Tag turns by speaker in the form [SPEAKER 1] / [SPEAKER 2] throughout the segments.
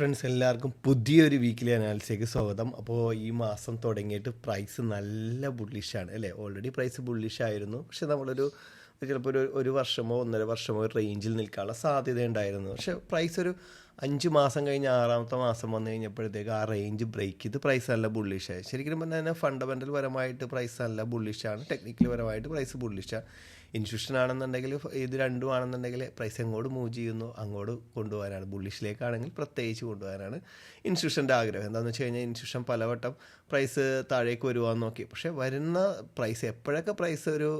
[SPEAKER 1] Friends എല്ലാവർക്കും പുതിയൊരു weekly അനാലിസിലേക്ക് സ്വാഗതം. അപ്പോൾ ഈ മാസം തുടങ്ങിയിട്ട് പ്രൈസ് നല്ല ബുള്ളിഷാണ് അല്ലേ. ഓൾറെഡി പ്രൈസ് ബുള്ളിഷായിരുന്നു, പക്ഷെ നമ്മളൊരു ചിലപ്പോൾ ഒരു വർഷമോ 1.5 വർഷമോ റേഞ്ചിൽ നിൽക്കാനുള്ള സാധ്യത ഉണ്ടായിരുന്നു. പക്ഷേ പ്രൈസ് ഒരു 5 മാസം കഴിഞ്ഞ് 6ാമത്തെ മാസം വന്നു കഴിഞ്ഞപ്പോഴത്തേക്ക് ആ റേഞ്ച് ബ്രേക്ക് ചെയ്ത് പ്രൈസ് നല്ല ബുള്ളിഷായി. ശരിക്കും പറഞ്ഞാൽ തന്നെ ഫണ്ടമെൻ്റൽ പരമായിട്ട് പ്രൈസ് നല്ല ബുള്ളിഷാണ്, ടെക്നിക്കലി പരമായിട്ട് പ്രൈസ് ബുള്ളിഷാണ്. ഇൻസ്റ്റിറ്റ്യൂഷൻ ആണെന്നുണ്ടെങ്കിൽ ഇത് രണ്ടും ആണെന്നുണ്ടെങ്കിൽ പ്രൈസ് എങ്ങോട്ട് മൂവ് ചെയ്യുന്നു അങ്ങോട്ട് കൊണ്ടുപോകാനാണ്. ബുള്ളിഷിലേക്കാണെങ്കിൽ പ്രത്യേകിച്ച് കൊണ്ടുപോകാനാണ് ഇൻസ്റ്റിറ്റ്യൂഷൻ്റെ ആഗ്രഹം. എന്താണെന്ന് വെച്ച് കഴിഞ്ഞാൽ ഇൻസ്റ്റിറ്റ്യൂഷൻ പലവട്ടം പ്രൈസ് താഴേക്ക് വരുവാന്ന് നോക്കി, പക്ഷേ വരുന്ന പ്രൈസ് എപ്പോഴൊക്കെ പ്രൈസ് ഒരു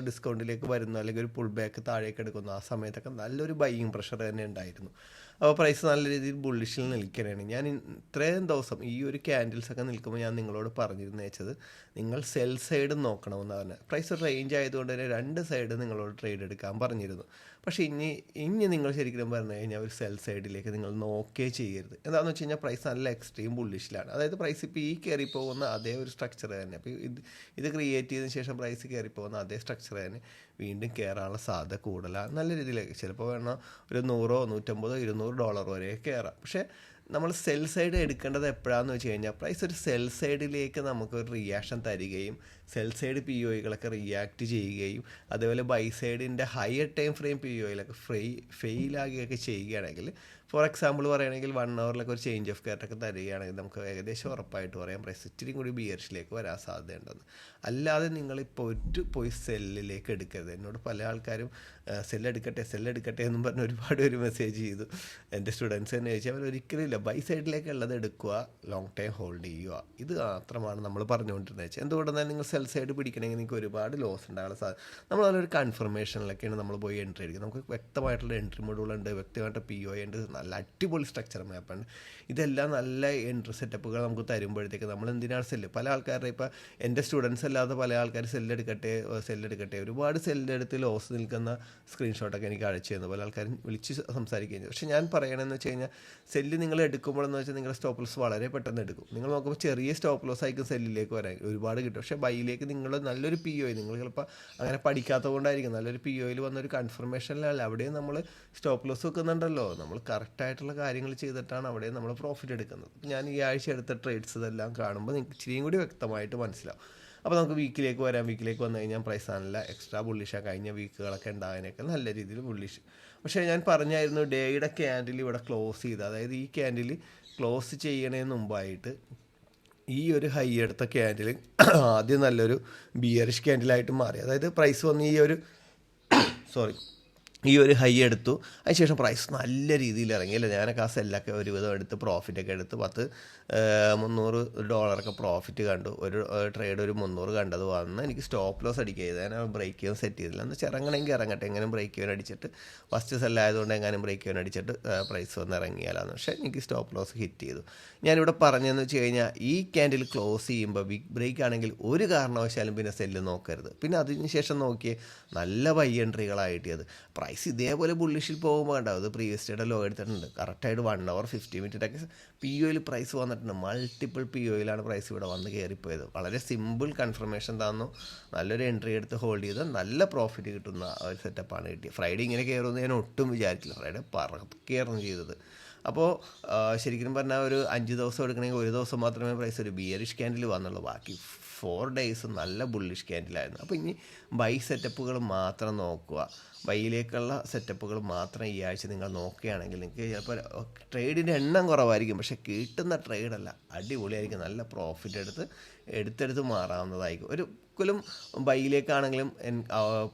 [SPEAKER 1] ഡിസ്കൗണ്ടിലേക്ക് വരുന്നു അല്ലെങ്കിൽ ഒരു പുൾ ബാക്ക് താഴേക്ക് എടുക്കുന്നു, ആ സമയത്തൊക്കെ നല്ലൊരു ബൈയിങ് പ്രഷർ തന്നെ ഉണ്ടായിരുന്നു. അപ്പോൾ പ്രൈസ് നല്ല രീതിയിൽ ബുള്ളിഷിൽ നിൽക്കുകയാണ്. ഞാൻ ഇത്രയും ദിവസം ഈ ഒരു ക്യാൻഡിൽസൊക്കെ നിൽക്കുമ്പോൾ ഞാൻ നിങ്ങളോട് പറഞ്ഞിരുന്നു വെച്ചത് നിങ്ങൾ സെൽ സൈഡ് നോക്കണമെന്ന് പറഞ്ഞാൽ പ്രൈസ് റേഞ്ച് ആയതുകൊണ്ട് തന്നെ 2 സൈഡ് നിങ്ങളോട് ട്രേഡ് എടുക്കാൻ പറഞ്ഞിരുന്നു. പക്ഷേ ഇനി നിങ്ങൾ ശരിക്കും പറഞ്ഞു കഴിഞ്ഞാൽ ഒരു സെൽ സൈഡിലേക്ക് നിങ്ങൾ നോക്കേ ചെയ്യരുത്. എന്താണെന്ന് വെച്ച് കഴിഞ്ഞാൽ പ്രൈസ് നല്ല എക്സ്ട്രീം ബുള്ളിഷിലാണ്. അതായത് പ്രൈസ് ഇപ്പോൾ ഈ കയറി പോകുന്ന അതേ ഒരു സ്ട്രക്ചർ തന്നെ, അപ്പോൾ ഇത് ക്രിയേറ്റ് ചെയ്തതിന് ശേഷം പ്രൈസ് കയറി പോകുന്ന അതേ സ്ട്രക്ചർ തന്നെ വീണ്ടും കയറാനുള്ള സാധ്യത കൂടുതലാണ്. നല്ല രീതിയിലേക്ക് ചിലപ്പോൾ വേണം ഒരു 100, 150, $200 വരെ കയറാം. പക്ഷേ നമ്മൾ സെൽ സൈഡ് എടുക്കേണ്ടത് എപ്പോഴാണെന്ന് വെച്ച് കഴിഞ്ഞാൽ പ്രൈസ് ഒരു സെൽ സൈഡിലേക്ക് നമുക്കൊരു റിയാക്ഷൻ തരികയും സെൽ സൈഡ് പി ഒകളൊക്കെ റിയാക്ട് ചെയ്യുകയും അതേപോലെ ബൈ സൈഡിൻ്റെ ഹയർ ടൈം ഫ്രെയിം പി ഒയിലൊക്കെ ഫെയിലാകുകയൊക്കെ ചെയ്യുകയാണെങ്കിൽ, ഫോർ എക്സാമ്പിൾ പറയുകയാണെങ്കിൽ 1 അവറിലൊക്കെ ഒരു ചേഞ്ച് ഓഫ് കാറ്റൊക്കെ തരികയാണെങ്കിൽ നമുക്ക് ഏകദേശം ഉറപ്പായിട്ട് പറയാം പ്രൈസ് ഇച്ചിരി കൂടി ബിയറിഷിലേക്ക് വരാൻ സാധ്യതയുണ്ടെന്ന്. അല്ലാതെ നിങ്ങളിപ്പോൾ പോയി സെല്ലിലേക്ക് എടുക്കരുത്. എന്നോട് പല ആൾക്കാരും സെല്ലെടുക്കട്ടെ എന്നും പറഞ്ഞ് ഒരുപാട് ഒരു മെസ്സേജ് ചെയ്തു. എൻ്റെ സ്റ്റുഡൻസ് തന്നെ ചോദിച്ചാൽ അവർ ഒരിക്കലും ഇല്ല, ബൈ സൈഡിലേക്കുള്ളത് എടുക്കുക, ലോങ് ടൈം ഹോൾഡ് ചെയ്യുക. ഇത് മാത്രമാണ് നമ്മൾ പറഞ്ഞുകൊണ്ടിരുന്നത് വെച്ചാൽ. എന്തുകൊണ്ടെന്നാൽ നിങ്ങൾ സെൽ സൈഡ് പിടിക്കണമെങ്കിൽ നിങ്ങൾക്ക് ഒരുപാട് ലോസ് ഉണ്ടാകാനുള്ള സാധ്യത. നമ്മൾ അതിലൊരു കൺഫർമേഷനിലൊക്കെയാണ് നമ്മൾ പോയി എൻട്രി അടിക്കുന്നത്. നമുക്ക് വ്യക്തമായിട്ടുള്ള എൻട്രി മോഡുകളുണ്ട്, വ്യക്തമായിട്ട് പി ഒ ഉണ്ട്, നല്ല അടിപൊളി സ്ട്രക്ചർ മാപ്പാണ്. ഇതെല്ലാം നല്ല എൻട്രി സെറ്റപ്പുകൾ നമുക്ക് തരുമ്പോഴത്തേക്ക് നമ്മൾ എന്തിനാണ് സെല്ല്. പല ആൾക്കാരുടെ ഇപ്പോൾ എൻ്റെ സ്റ്റുഡൻസ് അല്ലാതെ പല ആൾക്കാർ സെല്ലെടുക്കട്ടെ ഒരുപാട് സെല്ലെടുത്ത് ലോസ് നിൽക്കുന്ന സ്ക്രീൻഷോട്ടൊക്കെ എനിക്ക് അയച്ചു തന്നു. പല ആൾക്കാരും വിളിച്ച് സംസാരിക്കുകയും ചെയ്തു. പക്ഷേ ഞാൻ പറയണമെന്ന് വെച്ച് കഴിഞ്ഞാൽ സെല്ല് നിങ്ങൾ എടുക്കുമ്പോഴെന്ന് വെച്ചാൽ നിങ്ങളുടെ സ്റ്റോപ്പ് ലോസ് വളരെ പെട്ടെന്ന് എടുക്കും. നിങ്ങൾ നോക്കുമ്പോൾ ചെറിയ സ്റ്റോപ്പ് ലോസ് ആയിരിക്കും സെല്ലിലേക്ക് വരാൻ ഒരുപാട് കിട്ടും. പക്ഷേ ബൈയിലേക്ക് നിങ്ങൾ നല്ലൊരു പി ഒ നിങ്ങൾ ചിലപ്പോൾ അങ്ങനെ പഠിക്കാത്തത് കൊണ്ടായിരിക്കും നല്ലൊരു പി ഒയിൽ വന്നൊരു കൺഫർമേഷനിലല്ല അവിടെയും നമ്മൾ സ്റ്റോപ്പ് ലോസ് വെക്കുന്നുണ്ടല്ലോ. നമ്മൾ കറക്റ്റായിട്ടുള്ള കാര്യങ്ങൾ ചെയ്തിട്ടാണ് അവിടെ നമ്മൾ പ്രോഫിറ്റ് എടുക്കുന്നത്. ഞാൻ ഈ ആഴ്ച എടുത്ത ട്രേഡ്സ് ഇതെല്ലാം കാണുമ്പോൾ നിങ്ങൾക്ക് ഇച്ചിരിയും കൂടി വ്യക്തമായിട്ട് മനസ്സിലാവും. അപ്പോൾ നമുക്ക് വീക്കിലേക്ക് വരാം. വീക്കിലേക്ക് വന്നു കഴിഞ്ഞാൽ പ്രൈസ് നല്ല എക്സ്ട്രാ ബുള്ളിഷാണ്. കഴിഞ്ഞ വീക്കുകളൊക്കെ ഉണ്ടാകാനൊക്കെ നല്ല രീതിയിൽ ബുള്ളിഷ്. പക്ഷേ ഞാൻ പറഞ്ഞായിരുന്നു ഡേയുടെ ക്യാൻഡിൽ ഇവിടെ ക്ലോസ് ചെയ്ത്, അതായത് ഈ ക്യാൻഡിൽ ക്ലോസ് ചെയ്യണതിന് മുമ്പായിട്ട് ഈ ഒരു ഹൈ എടുത്ത ക്യാൻഡിൽ ആദ്യം നല്ലൊരു ബിയറിഷ് ക്യാൻഡിലായിട്ട് മാറി. അതായത് പ്രൈസ് വന്ന് ഈ ഒരു ഹൈ എടുത്തു, അതിനുശേഷം പ്രൈസ് നല്ല രീതിയിൽ ഇറങ്ങിയില്ല. ഞാനൊക്കെ ആ സെല്ലൊക്കെ ഒരുവിധം എടുത്ത് പ്രോഫിറ്റൊക്കെ എടുത്ത് $300 പ്രോഫിറ്റ് കണ്ടു. ഒരു ട്രേഡ് ഒരു 300 കണ്ടത് വന്ന് എനിക്ക് സ്റ്റോപ്പ് ലോസ് അടിക്കുക ചെയ്ത് ഞാൻ ബ്രേക്ക് ചെയ്യാൻ സെറ്റ് ചെയ്തില്ല. എന്ന് വെച്ചാൽ ഇറങ്ങണമെങ്കിൽ ഇറങ്ങട്ടെ, എങ്ങനെ ബ്രേക്ക് ചെയ്യാൻ അടിച്ചിട്ട് ഫസ്റ്റ് സെല്ലായതുകൊണ്ട് എങ്ങാനും ബ്രേക്ക് ചെയ്യാൻ അടിച്ചിട്ട് പ്രൈസ് വന്ന് ഇറങ്ങിയാലാന്ന്. പക്ഷേ എനിക്ക് സ്റ്റോപ്പ് ലോസ് ഹിറ്റ് ചെയ്തു. ഞാനിവിടെ പറഞ്ഞതെന്ന് വെച്ച് കഴിഞ്ഞാൽ ഈ ക്യാൻഡിൽ ക്ലോസ് ചെയ്യുമ്പോൾ ബിഗ് ബ്രേക്ക് ആണെങ്കിൽ ഒരു കാരണവശാലും പിന്നെ സെല്ല് നോക്കരുത്. പിന്നെ അതിന് ശേഷം നോക്കിയേ നല്ല ബൈ എൻട്രികളായിട്ടത് പ്രൈസ് ഇതേപോലെ ബുള്ളിഷിൽ പോകുമ്പോൾ ഉണ്ടാവും. അത് പ്രീവിയസ് ഡേയുടെ ലോ എടുത്തിട്ടുണ്ട്. കറക്റ്റായിട്ട് 1 അവർ 50 മിനിറ്റൊക്കെ പി ഒയിൽ പ്രൈസ് വന്നിട്ടുണ്ട്. മൾട്ടിപ്പിൾ പി ഒയിലാണ് പ്രൈസ് ഇവിടെ വന്ന് കയറിപ്പോയത്. വളരെ സിമ്പിൾ കൺഫർമേഷൻ തന്നു, നല്ലൊരു എൻട്രി എടുത്ത് ഹോൾഡ് ചെയ്ത് നല്ല പ്രോഫിറ്റ് കിട്ടുന്ന ഒരു സെറ്റപ്പാണ് കിട്ടിയത്. ഫ്രൈഡേ ഇങ്ങനെ കയറുമെന്ന് ഞാൻ ഒട്ടും വിചാരിച്ചില്ല. ഫ്രൈഡേ പറക്കുകയായിരുന്നു ചെയ്തത്. അപ്പോൾ ശരിക്കും പറഞ്ഞാൽ ഒരു 5 ദിവസം എടുക്കണമെങ്കിൽ ഒരു ദിവസം മാത്രമേ പ്രൈസ് ഒരു ബിയറിഷ് ക്യാൻഡിൽ വന്നുള്ളൂ. ബാക്കി 4 ഡേയ്സ് നല്ല ബുള്ളിഷ് ക്യാൻഡിലായിരുന്നു. അപ്പോൾ ഇനി ബൈ സെറ്റപ്പുകൾ മാത്രം നോക്കുക. ബൈയിലേക്കുള്ള സെറ്റപ്പുകൾ മാത്രം ഈ ആഴ്ച നിങ്ങൾ നോക്കുകയാണെങ്കിൽ നിങ്ങൾക്ക് ചിലപ്പോൾ ട്രേഡിൻ്റെ എണ്ണം കുറവായിരിക്കും, പക്ഷേ കിട്ടുന്ന ട്രേഡല്ല അടിപൊളിയായിരിക്കും. നല്ല പ്രോഫിറ്റ് എടുത്തെടുത്ത് മാറാവുന്നതായിരിക്കും. ഒരിക്കലും ബൈയിലേക്കാണെങ്കിലും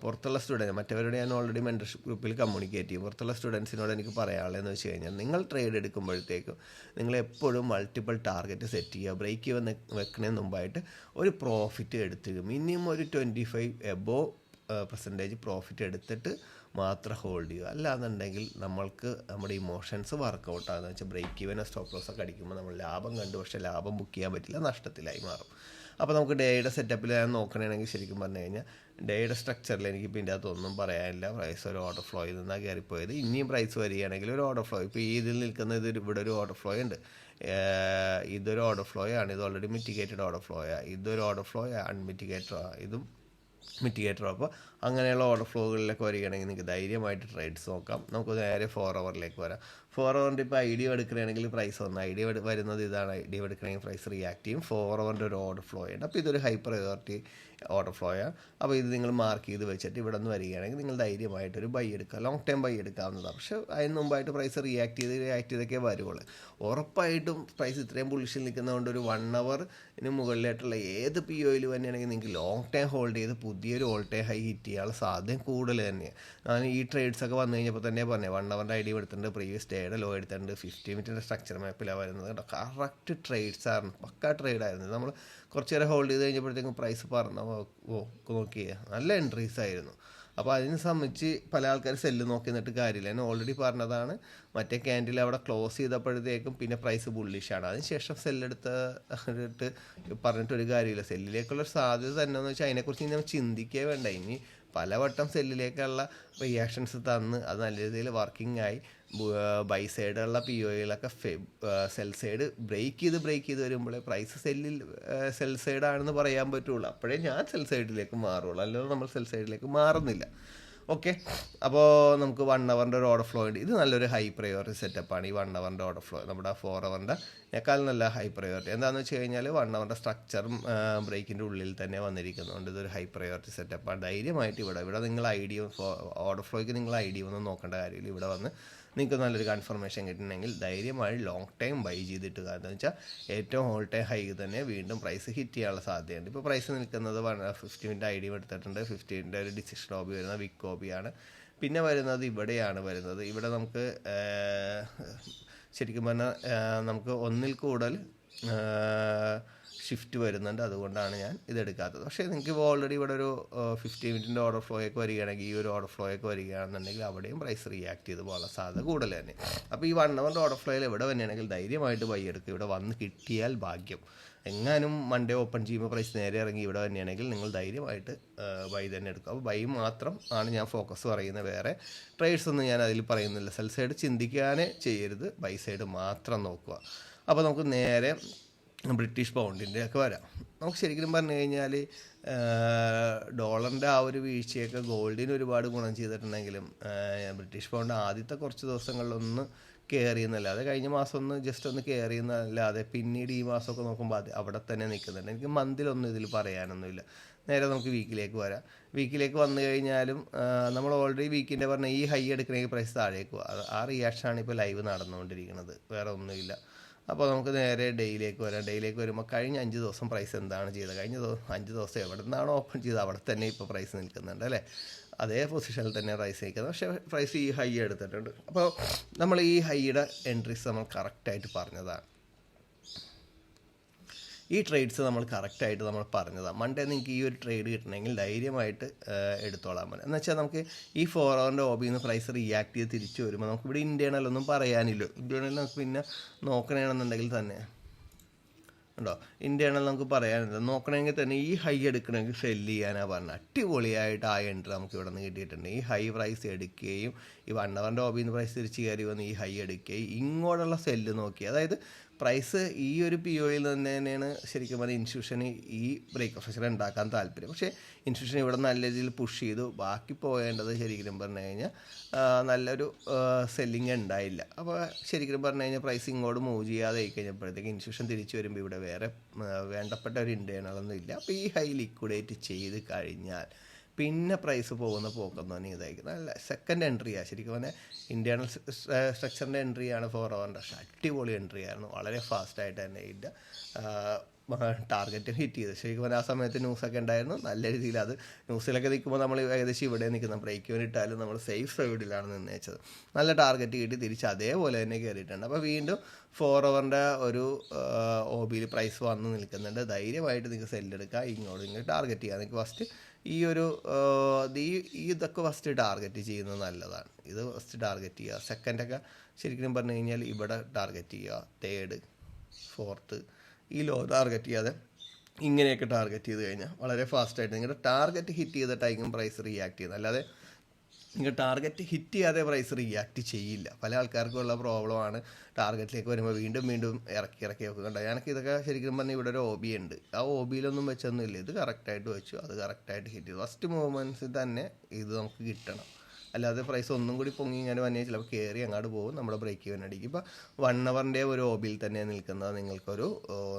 [SPEAKER 1] പുറത്തുള്ള സ്റ്റുഡൻറ്റ് മറ്റവരോട് ഞാൻ ഓൾറെഡി മെൻറ്റർഷിപ്പ് ഗ്രൂപ്പിൽ കമ്മ്യൂണിക്കേറ്റ് ചെയ്യും. പുറത്തുള്ള സ്റ്റുഡൻസിനോട് എനിക്ക് പറയാനുള്ളതെന്ന് വെച്ച് കഴിഞ്ഞാൽ നിങ്ങൾ ട്രേഡ് എടുക്കുമ്പോഴത്തേക്കും നിങ്ങൾ എപ്പോഴും മൾട്ടിപ്പിൾ ടാർഗറ്റ് സെറ്റ് ചെയ്യുക. ബ്രേക്ക് ചെയ്യാൻ വെക്കുന്നതിന് മുമ്പായിട്ട് ഒരു പ്രോഫിറ്റ് എടുത്തുക. മിനിമം ഒരു 25 എബോവ്% പ്രോഫിറ്റ് എടുത്തിട്ട് മാത്രം ഹോൾഡ് ചെയ്യുക. അല്ലാന്നുണ്ടെങ്കിൽ നമ്മൾക്ക് നമ്മുടെ ഇമോഷൻസ് വർക്കൗട്ടാകുന്ന വെച്ചാൽ ബ്രേക്ക് ഈവൻ സ്റ്റോപ്പ് ലോസ് ഒക്കെ അടിക്കുമ്പോൾ നമ്മൾ ലാഭം കണ്ടു, പക്ഷേ ലാഭം ബുക്ക് ചെയ്യാൻ പറ്റില്ല, നഷ്ടത്തിലായി മാറും. അപ്പോൾ നമുക്ക് ഡേയുടെ സെറ്റപ്പിൽ ഞാൻ നോക്കണമെങ്കിൽ ശരിക്കും പറഞ്ഞു കഴിഞ്ഞാൽ ഡേയുടെ സ്ട്രക്ചറിൽ എനിക്ക് ഇതിൻ്റെ അകത്തൊന്നും പറയാനില്ല. പ്രൈസ് ഒരു ഓർഡർ ഫ്ലോയിൽ നിന്നാണ് കയറിപ്പോയത്. ഇനിയും പ്രൈസ് വരികയാണെങ്കിൽ ഒരു ഓർഡർ ഫ്ലോ, ഇപ്പോൾ ഈ ഇതിൽ നിൽക്കുന്ന ഇവിടെ ഒരു ഓർഡർ ഫ്ലോ ഉണ്ട്. ഇതൊരു ഓർഡർ ഫ്ലോ ആണ്, ഇത് ഓൾറെഡി മിറ്റിഗേറ്റഡ് ഓർഡർ ഫ്ലോ ആണ്. ഇതൊരു ഓർഡർ ഫ്ലോ അൺമിറ്റിഗേറ്റഡ്, ഇതും മിറ്റിഗേറ്റർ. അപ്പോൾ അങ്ങനെയുള്ള ഓർഡർ ഫ്ലോകളിലൊക്കെ വരികയാണെങ്കിൽ നിങ്ങൾക്ക് ധൈര്യമായിട്ട് ട്രേഡ്സ് നോക്കാം. നമുക്ക് നേരെ 4 അവറിലേക്ക് വരാം. 4 ഇപ്പോൾ ഐ ഡി എടുക്കുകയാണെങ്കിൽ പ്രൈസ് ഒന്ന് ഐ ഡി വരുന്നത് ഇതാണ്. ഐ ഡി എടുക്കണമെങ്കിൽ പ്രൈസ് റിയാക്ട് ചെയ്യും. 4 ഒരു ഓർഡർ ഫ്ലോ ഉണ്ട്. അപ്പോൾ ഇതൊരു ഹൈ പ്രയോറിറ്റി ഓർഡർ ഫ്ലോ ആണ്. അപ്പോൾ ഇത് നിങ്ങൾ മാർക്ക് ചെയ്ത് വെച്ചിട്ട് ഇവിടെ നിന്ന് വരികയാണെങ്കിൽ നിങ്ങൾ ധൈര്യമായിട്ടൊരു ബൈ എടുക്കുക, ലോങ് ടൈം ബൈ എടുക്കാവുന്നതാണ്. പക്ഷേ അതിന് മുമ്പായിട്ട് പ്രൈസ് റിയാക്ട് ചെയ്തൊക്കെ വരുള്ളൂ. ഉറപ്പായിട്ടും പ്രൈസ് ഇത്രയും ബുള്ളിഷിൽ നിൽക്കുന്നതുകൊണ്ട് ഒരു 1 ഹവറിന് മുകളിലായിട്ടുള്ള ഏത് പി ഒയിൽ തന്നെയാണെങ്കിൽ നിങ്ങൾക്ക് ലോങ് ടൈം ഹോൾഡ് ചെയ്ത് പുതിയൊരു ഓൾ ടൈം ഹൈ ഹിറ്റ് ചെയ്യാനുള്ള സാധ്യത കൂടുതൽ തന്നെയാണ്. ഞാൻ ഈ ട്രേഡ്സ് ഒക്കെ വന്നു കഴിഞ്ഞപ്പോൾ തന്നെ പറഞ്ഞു 1 ഹവറിൻ്റെ ഐ ഡി എടുത്തിട്ടുണ്ട്, പ്രീവിയസ് ഡേയുടെ ലോ എടുത്തിട്ടുണ്ട്, 50 മിനിറ്റിൻ്റെ സ്ട്രക്ചർ മാപ്പിലാണ് വരുന്നത് കേട്ടോ. കറക്റ്റ് ട്രേഡ്സ് ആയിരുന്നു, പക്കാ ട്രേഡായിരുന്നു. നമ്മൾ കുറച്ച് നേരം ഹോൾഡ് ചെയ്ത് കഴിഞ്ഞപ്പോഴത്തേക്കും പ്രൈസ് പറഞ്ഞു നോക്കിയേ നല്ല എൻട്രീസ് ആയിരുന്നു. അപ്പോൾ അതിനെ സംബന്ധിച്ച് പല ആൾക്കാർ സെല്ല് നോക്കി നിന്നിട്ട് കാര്യമില്ല. ഞാൻ ഓൾറെഡി പറഞ്ഞതാണ്, മറ്റേ ക്യാൻഡിൽ അവിടെ ക്ലോസ് ചെയ്തപ്പോഴത്തേക്കും പിന്നെ പ്രൈസ് ബുള്ളിഷാണ്. അതിനുശേഷം സെല്ലെടുത്തിട്ട് പറഞ്ഞിട്ടൊരു കാര്യമില്ല. സെല്ലിലേക്കുള്ള സാധ്യത തന്നെ എന്ന് വെച്ചാൽ അതിനെക്കുറിച്ച് നമ്മൾ ചിന്തിക്കേ വേണ്ട. ഇനി പലവട്ടം സെല്ലിലേക്കുള്ള റിയാക്ഷൻസ് തന്ന് അത് നല്ല രീതിയിൽ വർക്കിംഗ് ആയി ബൈ സൈഡുള്ള പി ഒയിലൊക്കെ സെൽ സൈഡ് ബ്രേക്ക് ചെയ്ത് വരുമ്പോഴേ പ്രൈസ് സെൽ സൈഡാണെന്ന് പറയാൻ പറ്റുള്ളൂ. അപ്പോഴേ ഞാൻ സെൽ സൈഡിലേക്ക് മാറുള്ളൂ, അല്ലാതെ നമ്മൾ സെൽ സൈഡിലേക്ക് മാറുന്നില്ല. ഓക്കെ, അപ്പോൾ നമുക്ക് 1 ഹവറിൻ്റെ ഒരു ഓർഡർ ഫ്ലോ ഉണ്ട്. ഇത് നല്ലൊരു ഹൈ പ്രയോറിറ്റി സെറ്റപ്പാണ്. ഈ 1 ഹവറിൻ്റെ ഓർഡർ ഫ്ലോ നമ്മുടെ 4 ഹവറിൻ്റെക്കാൾ നല്ല ഹൈ പ്രയോറിറ്റി. എന്താണെന്ന് വെച്ച് കഴിഞ്ഞാൽ 1 ഹവറിൻ്റെ സ്ട്രക്ചറും ബ്രേക്കിൻ്റെ ഉള്ളിൽ തന്നെ വന്നിരിക്കുന്നുണ്ട്. ഇതൊരു ഹൈ പ്രയോറിറ്റി സെറ്റപ്പാണ്. ധൈര്യമായിട്ട് ഇവിടെ നിങ്ങൾ ഐ ഡി ഓർഡർ ഫ്ലോയ്ക്ക് നിങ്ങൾ ഐ ഡി ഒന്നും നോക്കേണ്ട കാര്യമില്ല. ഇവിടെ വന്ന് നിങ്ങൾക്ക് നല്ലൊരു കൺഫർമേഷൻ കിട്ടണമെങ്കിൽ ധൈര്യമായി ലോങ് ടൈം ബൈ ചെയ്തിട്ട്, കാരണം വെച്ചാൽ ഏറ്റവും ഓൾ ടൈം ഹൈ തന്നെ വീണ്ടും പ്രൈസ് ഹിറ്റ് ചെയ്യാനുള്ള സാധ്യതയുണ്ട്. ഇപ്പോൾ പ്രൈസ് നിൽക്കുന്നത് 50 മിനിറ്റ് ഐ ഡി എടുത്തിട്ടുണ്ട്. 50 ഒരു ഡിസിഷൻ ഓബി വരുന്ന വിക്ക് ഓബിയാണ്. പിന്നെ വരുന്നത് ഇവിടെയാണ് വരുന്നത്. ഇവിടെ നമുക്ക് ശരിക്കും പറഞ്ഞാൽ നമുക്ക് ഒന്നിൽ കൂടുതൽ ഷിഫ്റ്റ് വരുന്നുണ്ട്. അതുകൊണ്ടാണ് ഞാൻ ഇതെടുക്കാത്തത്. പക്ഷേ നിങ്ങൾക്ക് ഇപ്പോൾ ഓൾറെഡി ഇവിടെ ഒരു 50 മിനിറ്റിൻ്റെ ഓർഡർ ഫ്ലോയൊക്കെ വരികയാണെങ്കിൽ, ഈ ഒരു ഓർഡർ ഫ്ലോയൊക്കെ വരികയാണെന്നുണ്ടെങ്കിൽ അവിടെയും പ്രൈസ് റിയാക്ട് ചെയ്ത് പോകാനുള്ള സാധ്യത കൂടുതൽ തന്നെ. അപ്പോൾ ഈ 1 ഹവറിൻ്റെ ഓർഡർ ഫ്ലോയിൽ ഇവിടെ തന്നെയാണെങ്കിൽ ധൈര്യമായിട്ട് ബൈ എടുക്കുക. ഇവിടെ വന്ന് കിട്ടിയാൽ ഭാഗ്യം. എങ്ങാനും മൺഡേ ഓപ്പൺ ചെയ്യുമ്പോൾ പ്രൈസ് നേരെ ഇറങ്ങി ഇവിടെ തന്നെയാണെങ്കിൽ നിങ്ങൾ ധൈര്യമായിട്ട് ബൈ തന്നെ എടുക്കുക. അപ്പോൾ ബൈ മാത്രം ആണ് ഞാൻ ഫോക്കസ് പറയുന്നത്, വേറെ ട്രേഡ്സ് ഒന്നും ഞാൻ അതിൽ പറയുന്നില്ല. സെൽ സൈഡ് ചിന്തിക്കാനേ ചെയ്യരുത്, ബൈ സൈഡ് മാത്രം നോക്കുക. അപ്പോൾ നമുക്ക് നേരെ ബ്രിട്ടീഷ് പൗണ്ടിൻ്റെ ഒക്കെ വരാം. നമുക്ക് ശരിക്കും പറഞ്ഞു കഴിഞ്ഞാൽ ഡോളറിൻ്റെ ആ ഒരു വീഴ്ചയൊക്കെ ഗോൾഡിന് ഒരുപാട് ഗുണം ചെയ്തിട്ടുണ്ടെങ്കിലും ബ്രിട്ടീഷ് പൗണ്ട് ആദ്യത്തെ കുറച്ച് ദിവസങ്ങളിലൊന്ന് കയറിയെന്നല്ലാതെ കഴിഞ്ഞ മാസം ഒന്ന് ജസ്റ്റ് ഒന്ന് കയറിയെന്നല്ലാതെ പിന്നീട് ഈ മാസമൊക്കെ നോക്കുമ്പോൾ അത് അവിടെ തന്നെ നിൽക്കുന്നുണ്ട്. എനിക്ക് മന്തിലൊന്നും ഇതിൽ പറയാനൊന്നുമില്ല. നേരെ നമുക്ക് വീക്കിലേക്ക് വരാം. വീക്കിലേക്ക് വന്നു കഴിഞ്ഞാലും നമ്മൾ ഓൾറെഡി വീക്കിൻ്റെ പറഞ്ഞ ഈ ഹൈ എടുക്കണമെങ്കിൽ പ്രൈസ് താഴേക്ക് പോകും. ആ റിയാക്ഷനാണ് ഇപ്പോൾ ലൈവ് നടന്നുകൊണ്ടിരിക്കുന്നത്, വേറെ ഒന്നുമില്ല. അപ്പോൾ നമുക്ക് നേരെ ഡേയിലേക്ക് വരാം. ഡേയിലേക്ക് വരുമ്പോൾ കഴിഞ്ഞ 5 ദിവസം പ്രൈസ് എന്താണ് ചെയ്തത്? കഴിഞ്ഞ 5 ദിവസം എവിടെ നിന്നാണോ ഓപ്പൺ ചെയ്തത് അവിടെ തന്നെ ഇപ്പോൾ പ്രൈസ് നിൽക്കുന്നുണ്ട് അല്ലേ? അതേ പൊസിഷനിൽ തന്നെ പ്രൈസ് നിൽക്കുന്നത്. പക്ഷേ പ്രൈസ് ഈ ഹൈ എടുത്തിട്ടുണ്ട്. അപ്പോൾ നമ്മൾ ഈ ഹൈയുടെ എൻട്രീസ് നമ്മൾ കറക്റ്റായിട്ട് പറഞ്ഞതാണ്. ഈ ട്രേഡ്സ് നമ്മൾ കറക്റ്റായിട്ട് നമ്മൾ പറഞ്ഞതാണ്. മൺഡേ നിങ്ങൾക്ക് ഈ ഒരു ട്രേഡ് കിട്ടണമെങ്കിൽ ധൈര്യമായിട്ട് എടുത്തോളാൻ പറ്റും. എന്ന് വെച്ചാൽ നമുക്ക് ഈ 4 ഹവറിൻ്റെ ഓബിയിൽ നിന്ന് പ്രൈസ് റിയാക്ട് ചെയ്ത് തിരിച്ചു വരുമ്പോൾ നമുക്ക് ഇവിടെ ഇൻറ്റേർണൽ ഒന്നും പറയാനില്ല. ഇൻറ്റേർണൽ നമുക്ക് പിന്നെ നോക്കണമെന്നുണ്ടെങ്കിൽ തന്നെ ഉണ്ടോ, ഇൻറ്റേർണൽ നമുക്ക് പറയാനില്ല. നോക്കണമെങ്കിൽ തന്നെ ഈ ഹൈ എടുക്കണമെങ്കിൽ സെല്ല് ചെയ്യാനാണ് പറഞ്ഞത്. അടിപൊളിയായിട്ട് ആ എൻട്രി നമുക്ക് ഇവിടെ നിന്ന് കിട്ടിയിട്ടുണ്ട്. ഈ ഹൈ പ്രൈസ് എടുക്കുകയും ഈ 1 ഹവറിൻ്റെ ഓബിയിൽ നിന്ന് പ്രൈസ് തിരിച്ച് കയറി വന്ന് ഈ ഹൈ എടുക്കുകയും ഇങ്ങോട്ടുള്ള സെല്ല് നോക്കി, അതായത് പ്രൈസ് ഈ ഒരു പി ഒയിൽ തന്നെയാണ് ശരിക്കും പറഞ്ഞാൽ ഇൻസ്റ്റിറ്റ്യൂഷന് ഈ ബ്രേക്ക് ഓഫ് ഉണ്ടാക്കാൻ താല്പര്യം. പക്ഷേ ഇൻസ്റ്റിറ്റ്യൂഷൻ ഇവിടെ നല്ല രീതിയിൽ പുഷ് ചെയ്തു. ബാക്കി പോകേണ്ടത് ശരിക്കും പറഞ്ഞു കഴിഞ്ഞാൽ നല്ലൊരു സെല്ലിങ് ഉണ്ടായില്ല. അപ്പോൾ ശരിക്കും പറഞ്ഞു കഴിഞ്ഞാൽ പ്രൈസ് ഇങ്ങോട്ട് മൂവ് ചെയ്യാതെ ആയി കഴിഞ്ഞപ്പോഴത്തേക്ക് ഇൻസ്റ്റിറ്റ്യൂഷൻ തിരിച്ചു വരുമ്പോൾ ഇവിടെ വേറെ വേണ്ടപ്പെട്ട ഒരു ഇൻറ്റേർണലൊന്നും ഇല്ല. അപ്പോൾ ഈ ഹൈ ലിക്വിഡേറ്റ് ചെയ്ത് കഴിഞ്ഞാൽ പിന്നെ പ്രൈസ് പോകുന്ന പോക്കെന്ന് പറഞ്ഞാൽ ഇതായിരിക്കും. നല്ല സെക്കൻഡ് എൻട്രിയാണ് ശരിക്കും പറഞ്ഞാൽ ഇൻറ്റേർണൽ സ്ട്രക്ചറിൻ്റെ എൻട്രിയാണ് 4 ഹവറിൻ്റെ. പക്ഷേ അടിപൊളി എൻട്രി ആയിരുന്നു, വളരെ ഫാസ്റ്റായിട്ട് തന്നെ ഇല്ല ടാർഗറ്റ് ഹിറ്റ് ചെയ്ത്. ശരിക്കും പറഞ്ഞാൽ ആ സമയത്ത് ന്യൂസൊക്കെ ഉണ്ടായിരുന്നു നല്ല രീതിയിൽ. അത് ന്യൂസിലൊക്കെ നിൽക്കുമ്പോൾ നമ്മൾ ഏകദേശം ഇവിടെ നിൽക്കുന്ന ബ്രേക്ക് വേണ്ടിയിട്ടാലും നമ്മൾ സേഫ് സൈഡിലാണ് നിന്നേച്ചത്. നല്ല ടാർഗറ്റ് കിട്ടി തിരിച്ച് അതേപോലെ തന്നെ കയറിയിട്ടുണ്ട്. അപ്പോൾ വീണ്ടും 4 ഹവറിൻ്റെ ഒരു ഓബിയിൽ പ്രൈസ് വന്ന് നിൽക്കുന്നുണ്ട്. ധൈര്യമായിട്ട് നിങ്ങൾക്ക് സെല്ലെടുക്കുക, ഇങ്ങോട്ട് ടാർഗറ്റ് ചെയ്യുക. നിങ്ങൾക്ക് ഫസ്റ്റ് ഈ ഒരു ഇതൊക്കെ ഫസ്റ്റ് ടാർഗറ്റ് ചെയ്യുന്നത് നല്ലതാണ്. ഇത് ഫസ്റ്റ് ടാർഗറ്റ് ചെയ്യുക. സെക്കൻഡൊക്കെ ശരിക്കും പറഞ്ഞു കഴിഞ്ഞാൽ ഇവിടെ ടാർഗറ്റ് ചെയ്യുക. തേർഡ്, ഫോർത്ത് ഈ ലോ ടാർഗറ്റ് ചെയ്യാതെ ഇങ്ങനെയൊക്കെ ടാർഗറ്റ് ചെയ്ത് കഴിഞ്ഞാൽ വളരെ ഫാസ്റ്റായിട്ട് നിങ്ങളുടെ ടാർഗറ്റ് ഹിറ്റ് ചെയ്തിട്ടായിരിക്കും പ്രൈസ് റിയാക്ട് ചെയ്യുന്നത്. അല്ലാതെ നിങ്ങൾ ടാർഗറ്റ് ഹിറ്റ് ചെയ്യാതെ പ്രൈസ് റിയാക്ട് ചെയ്യില്ല. പല ആൾക്കാർക്കും ഉള്ള പ്രോബ്ലമാണ്. ടാർഗറ്റിലേക്ക് വരുമ്പോൾ വീണ്ടും ഇറക്കി വെക്കുന്നുണ്ട്. എനിക്ക് ഇതൊക്കെ ശരിക്കും പറഞ്ഞാൽ ഇവിടെ ഒരു OB ഉണ്ട്. ആ OBയിലൊന്നും വെച്ചൊന്നുമില്ല. ഇത് കറക്റ്റായിട്ട് വെച്ചു, അത് കറക്റ്റായിട്ട് ഹിറ്റ് ചെയ്തു. ഫസ്റ്റ് മൂവ്മെൻറ്റ്സിൽ തന്നെ ഇത് നമുക്ക് കിട്ടണം. അല്ലാതെ പ്രൈസ് ഒന്നും കൂടി പൊങ്ങി ഇങ്ങനെ വന്നാൽ ചിലപ്പോൾ കയറി അങ്ങോട്ട് പോകും, നമ്മുടെ ബ്രേക്ക് ഈവൻ അടിക്കും. ഇപ്പോൾ 1 ഹവറിൻ്റെ ഒരു ഒബിയിൽ തന്നെ നിൽക്കുന്നത് നിങ്ങൾക്കൊരു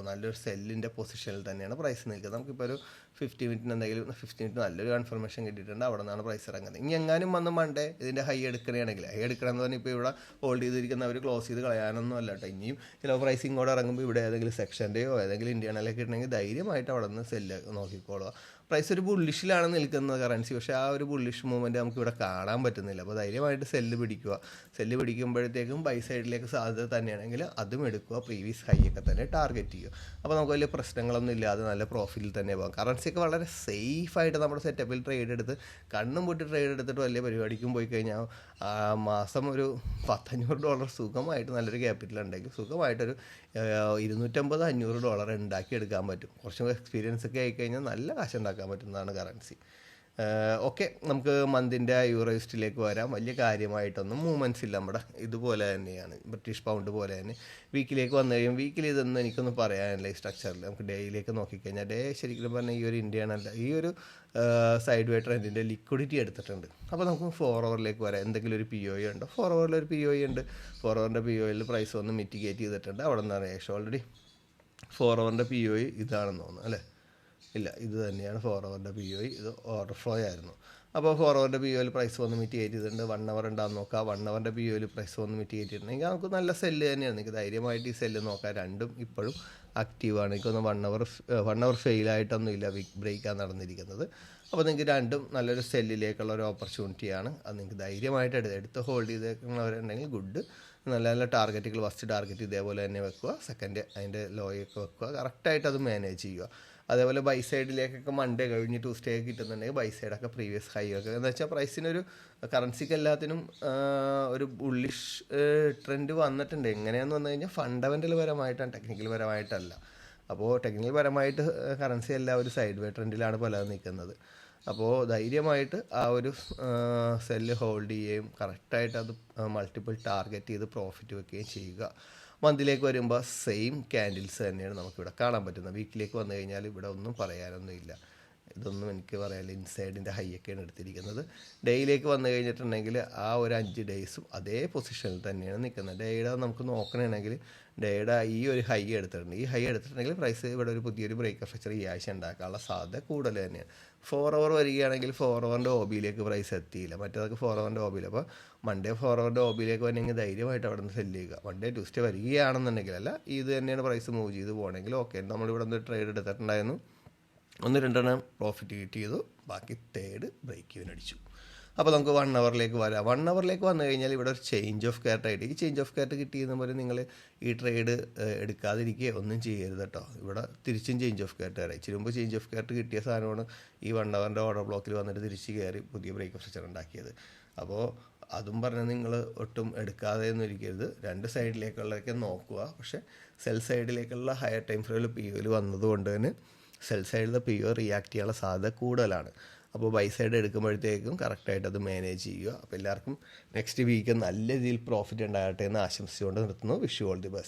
[SPEAKER 1] നല്ലൊരു സെല്ലിൻ്റെ പൊസിഷനിൽ തന്നെയാണ് പ്രൈസ് നിൽക്കുന്നത്. നമുക്കിപ്പോൾ ഒരു 50 മിനിറ്റിന് എന്തെങ്കിലും 50 മിനിറ്റ് നല്ലൊരു കൺഫർമേഷൻ കിട്ടിയിട്ടുണ്ട്, അവിടെ നിന്നാണ് പ്രൈസ് ഇറങ്ങുന്നത്. ഇനി എങ്ങാനും വന്ന് മണ്ടേ ഇതിൻ്റെ ഹൈ എടുക്കണമെങ്കിൽ, ഹൈ എടുക്കണമെന്ന് പറഞ്ഞാൽ ഇപ്പോൾ ഇവിടെ ഹോൾഡ് ചെയ്തിരിക്കുന്നവർ ക്ലോസ് ചെയ്ത് കളയാനൊന്നും അല്ല കേട്ടോ. ഇനിയും ചിലപ്പോൾ പ്രൈസ് ഇങ്ങോട്ട് ഇറങ്ങുമ്പോൾ ഇവിടെ ഏതെങ്കിലും സെക്ഷൻ്റെയോ ഏതെങ്കിലും ഇന്ത്യണലൊക്കെ ഇട്ടുണ്ടെങ്കിൽ ധൈര്യമായിട്ട് അവിടെ നിന്ന് സെല്ല് നോക്കിക്കോളുക. പ്രൈസ് ഒരു ബുള്ളിഷിലാണ് നിൽക്കുന്നത് കറൻസി, പക്ഷേ ആ ഒരു ബുള്ളിഷ് മൂവ്മെൻറ്റ് നമുക്ക് ഇവിടെ കാണാൻ പറ്റുന്നില്ല. അപ്പോൾ ധൈര്യമായിട്ട് സെല്ല് പിടിക്കുക. സെല്ല് പിടിക്കുമ്പോഴത്തേക്കും ബൈ സൈഡിലേക്ക് സാധ്യത തന്നെയാണെങ്കിൽ അതും എടുക്കുക, പ്രീവിയസ് ഹൈ ഒക്കെ തന്നെ ടാർഗറ്റ് ചെയ്യുക. അപ്പോൾ നമുക്ക് വലിയ പ്രശ്നങ്ങളൊന്നും ഇല്ലാതെ നല്ല പ്രോഫിറ്റിൽ തന്നെ പോകാം. കറൻസിയൊക്കെ വളരെ സേഫായിട്ട് നമ്മുടെ സെറ്റപ്പിൽ ട്രേഡ് എടുത്ത് കണ്ണും പൊട്ടി ട്രേഡ് എടുത്തിട്ട് വലിയ പരിപാടിക്കും പോയി കഴിഞ്ഞാൽ മാസം ഒരു $1,500 സുഖമായിട്ട് നല്ലൊരു ക്യാപിറ്റൽ ഉണ്ടെങ്കിൽ സുഖമായിട്ടൊരു $250-500 ഉണ്ടാക്കിയെടുക്കാൻ പറ്റും. കുറച്ചും എക്സ്പീരിയൻസ് ഒക്കെ ആയിക്കഴിഞ്ഞാൽ നല്ല കാശ് ഉണ്ടാക്കാൻ പറ്റുന്നതാണ് കറൻസി. ഓക്കെ, നമുക്ക് മന്തിൻ്റെ യൂറോയിസ്റ്റിലേക്ക് വരാം. വലിയ കാര്യമായിട്ടൊന്നും മൂവ്മെൻറ്റ്സ് ഇല്ല നമ്മുടെ. ഇതുപോലെ തന്നെയാണ് ബ്രിട്ടീഷ് പൗണ്ട് പോലെ തന്നെ. വീക്കിലേക്ക് വന്നു കഴിയുമ്പോൾ വീക്കിൽ ഇതൊന്നും എനിക്കൊന്നും പറയാനില്ല ഈ സ്ട്രക്ചറിൽ. നമുക്ക് ഡേയിലേക്ക് നോക്കിക്കഴിഞ്ഞാൽ ഡേ ശരിക്കും പറഞ്ഞാൽ ഈ ഒരു ഇന്ത്യയാണല്ല, ഈ ഒരു സൈഡ് വേ ട്രെൻഡിൻ്റെ ലിക്വിഡിറ്റി എടുത്തിട്ടുണ്ട്. അപ്പോൾ നമുക്ക് 4 ഹവറിലേക്ക് വരാം. എന്തെങ്കിലും ഒരു POE ഉണ്ടോ? 4 ഹവറിലൊരു POE ഉണ്ട്. 4 ഹവറിൻ്റെ POEയിൽ പ്രൈസ് ഒന്ന് മിറ്റിഗേറ്റ് ചെയ്തിട്ടുണ്ട്. അവിടെ നിന്നാണ് ഏകദേശം ഓൾറെഡി 4 ഹവറിൻ്റെ POE ഇതാണെന്ന് തോന്നുന്നു അല്ലേ? ഇല്ല, ഇത് തന്നെയാണ് 4 ഹവറിൻ്റെ POE. ഇത് ഓർഡർ ഫ്ലോ ആയിരുന്നു. അപ്പോൾ 4 ഹവറിൻ്റെ POEയിൽ പ്രൈസ് വന്ന് മിറ്റിഗേറ്റ് ചെയ്തിട്ടുണ്ട്. 1 ഹവർ ഉണ്ടാകുന്ന നോക്കാം. 1 ഹവറിൻ്റെ POEയിൽ പ്രൈസ് വന്ന് മിറ്റിഗേറ്റ് ചെയ്തിട്ടുണ്ടെങ്കിൽ നമുക്ക് നല്ല സെല്ല് തന്നെയാണ്. നിങ്ങൾക്ക് ധൈര്യമായിട്ട് ഈ സെല്ല് നോക്കാം. രണ്ടും ഇപ്പോഴും ആക്റ്റീവാണ്. എനിക്കൊന്ന് 1 ഹവർ ഫെയിലായിട്ടൊന്നും ഇല്ല, വീക്ക് ബ്രേക്കാണ് നടന്നിരിക്കുന്നത്. അപ്പോൾ നിങ്ങൾക്ക് രണ്ടും നല്ലൊരു സെല്ലിലേക്കുള്ള ഒരു ഓപ്പർച്യൂണിറ്റിയാണ്. അത് നിങ്ങൾക്ക് ധൈര്യമായിട്ട് എടുത്ത് ഹോൾഡ് ചെയ്തേക്കുന്നവരുണ്ടെങ്കിൽ ഗുഡ്. നല്ല നല്ല ടാർഗറ്റുകൾ, ഫസ്റ്റ് ടാർഗറ്റ് ഇതേപോലെ തന്നെ വെക്കുക, സെക്കൻഡ് അതിൻ്റെ ലോയൊക്കെ വെക്കുക, കറക്റ്റായിട്ട് അത് മാനേജ് ചെയ്യുക. അതേപോലെ ബൈ സൈഡിലേക്കൊക്കെ മൺഡേ കഴിഞ്ഞ് ട്യൂസ്ഡേ ഒക്കെ കിട്ടുന്നുണ്ടെങ്കിൽ ബൈ സൈഡൊക്കെ പ്രീവിയസ് ഹൈ ഒക്കെ എന്ന് വെച്ചാൽ പ്രൈസിനൊരു കറൻസിക്ക് എല്ലാത്തിനും ഒരു ബുള്ളിഷ് ട്രെൻഡ് വന്നിട്ടുണ്ട്. എങ്ങനെയാണെന്ന് വന്നു കഴിഞ്ഞാൽ ഫണ്ടമെൻ്റൽ പരമായിട്ടാണ്, ടെക്നിക്കൽ പരമായിട്ടല്ല. അപ്പോൾ ടെക്നിക്കൽ പരമായിട്ട് കറൻസി എല്ലാം ഒരു സൈഡ് വേ ട്രെൻഡിലാണ് പലതും നിൽക്കുന്നത്. അപ്പോൾ ധൈര്യമായിട്ട് ആ ഒരു സെല്ല് ഹോൾഡ് ചെയ്യുകയും കറക്റ്റായിട്ട് അത് മൾട്ടിപ്പിൾ ടാർഗറ്റ് ചെയ്ത് പ്രോഫിറ്റ് വെക്കുകയും ചെയ്യുക. മന്തിലേക്ക് വരുമ്പോൾ സെയിം ക്യാൻഡിൽസ് തന്നെയാണ് നമുക്കിവിടെ കാണാൻ പറ്റുന്നത്. വീക്കിലേക്ക് വന്നു കഴിഞ്ഞാൽ ഇവിടെ ഒന്നും പറയാനൊന്നുമില്ല. ഇതൊന്നും എനിക്ക് പറയാനില്ല. ഇൻസൈഡിൻ്റെ ഹൈ ഒക്കെയാണ് എടുത്തിരിക്കുന്നത്. ഡേയിലേക്ക് വന്നു കഴിഞ്ഞിട്ടുണ്ടെങ്കിൽ ആ ഒരു 5 ഡേയ്സും അതേ പൊസിഷനിൽ തന്നെയാണ് നിൽക്കുന്നത്. ഡേയുടെ നമുക്ക് നോക്കണമെങ്കിൽ ഡേയുടെ ഈ ഒരു ഹൈ എടുത്തിട്ടുണ്ട്. ഈ ഹൈ എടുത്തിട്ടുണ്ടെങ്കിൽ പ്രൈസ് ഇവിടെ ഒരു പുതിയൊരു ബ്രേക്ക് സ്ട്രക്ചർ ഈ ആഴ്ച ഉണ്ടാക്കാനുള്ള സാധ്യത കൂടുതൽ തന്നെയാണ്. 4 ഹവർ വരികയാണെങ്കിൽ 4 ഹവറിൻ്റെ OBയിലേക്ക് പ്രൈസ് എത്തിയില്ല. മറ്റേതൊക്കെ 4 ഹവറിൻ്റെ OBയിൽ. അപ്പോൾ മൺഡേ 4 ഹവറിൻ്റെ OBയിലേക്ക് വന്നെങ്കിൽ ധൈര്യമായിട്ട് അവിടെ നിന്ന് സെല്ല് ചെയ്യുക. മൺഡേ ട്യൂസ്ഡേ വരികയാണെന്നുണ്ടെങ്കിൽ, അല്ല ഇത് തന്നെയാണ് പ്രൈസ് മൂവ് ചെയ്ത് പോകണമെങ്കിൽ ഓക്കെ. നമ്മളിവിടെ ഒന്ന് ട്രേഡ് എടുത്തിട്ടുണ്ടായിരുന്നു, 1-2 പ്രോഫിറ്റ് കിട്ടിയതു, ബാക്കി തേർഡ് ബ്രേക്ക് ഈവൻ അടിച്ചു. അപ്പോൾ നമുക്ക് 1 ഹവറിലേക്ക് വരാം. 1 ഹവറിലേക്ക് വന്നു കഴിഞ്ഞാൽ ഇവിടെ ഒരു ചേഞ്ച് ഓഫ് കാർട്ടായിട്ട്, ഈ ചേഞ്ച് ഓഫ് കാർട്ട് കിട്ടിയെന്ന് പോലെ നിങ്ങൾ ഈ ട്രേഡ് എടുക്കാതിരിക്കുകയോ ഒന്നും ചെയ്യരുത് കേട്ടോ. ഇവിടെ തിരിച്ചും ചേഞ്ച് ഓഫ് കാർട്ട് കയറി. ഇച്ചിരി മുമ്പ് ചേഞ്ച് ഓഫ് കാർട്ട് കിട്ടിയ സാധനമാണ് ഈ 1 ഹവറിൻ്റെ ഓർഡർ ബ്ലോക്കിൽ വന്നിട്ട് തിരിച്ച് കയറി പുതിയ ബ്രേക്ക് സ്ട്രക്ചർ ഉണ്ടാക്കിയത്. അപ്പോൾ അതും പറഞ്ഞ് നിങ്ങൾ ഒട്ടും എടുക്കാതെ ഒന്നും ഇരിക്കരുത്. 2 സൈഡിലേക്കുള്ളതൊക്കെ നോക്കുക. പക്ഷേ സെൽ സൈഡിലേക്കുള്ള ഹയർ ടൈം ഫ്രെയിമിൽ POയിൽ വന്നതുകൊണ്ട് തന്നെ സെൽ സൈഡിലെ PO റിയാക്ട് ചെയ്യാനുള്ള സാധ്യത കൂടുതലാണ്. അപ്പോൾ ബൈ സൈഡ് എടുക്കുമ്പോഴത്തേക്കും കറക്റ്റായിട്ട് അത് മാനേജ് ചെയ്യുക. അപ്പോൾ എല്ലാവർക്കും നെക്സ്റ്റ് വീക്ക് നല്ല രീതിയിൽ പ്രോഫിറ്റ് ഉണ്ടാകട്ടെ എന്ന് ആശംസിച്ചുകൊണ്ട് നിർത്തുന്നു. Wish you all the best.